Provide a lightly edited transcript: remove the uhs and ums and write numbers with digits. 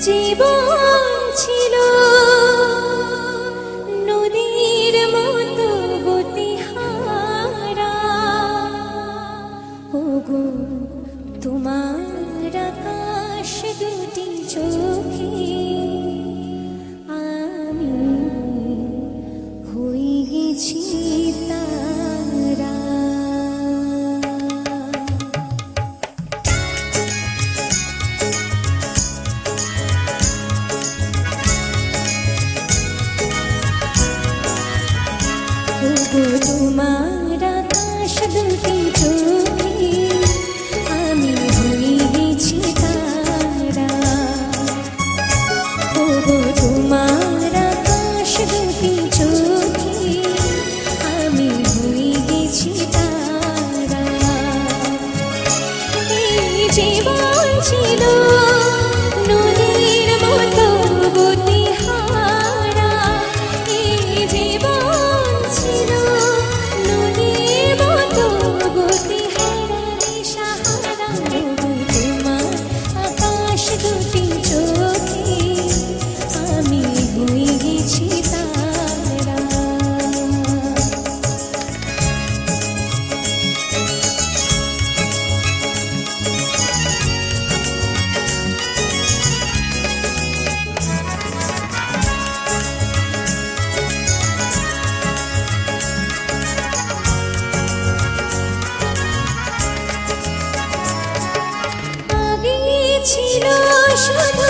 জীবন ছিল নদীর মতো গতিহারা, ওগো তোমার আকাশ দুটি চোখে আমি হয়ে গেছি তারা। তোমার আকাশ দুটি চোখে আমি হয়ে গেছি তারা, ওগো তোমার আকাশ দুটি চোখে আমি হয়ে গেছি তারা। এই জীবন ছিল নদীর মতো গতিহারা, এই জীবন ছিল নদীর মতো গতিহারা দিশাহারা, তোমার আকাশ দুটি চোখে আমি হয়ে গেছি তারা। ছিল শুধু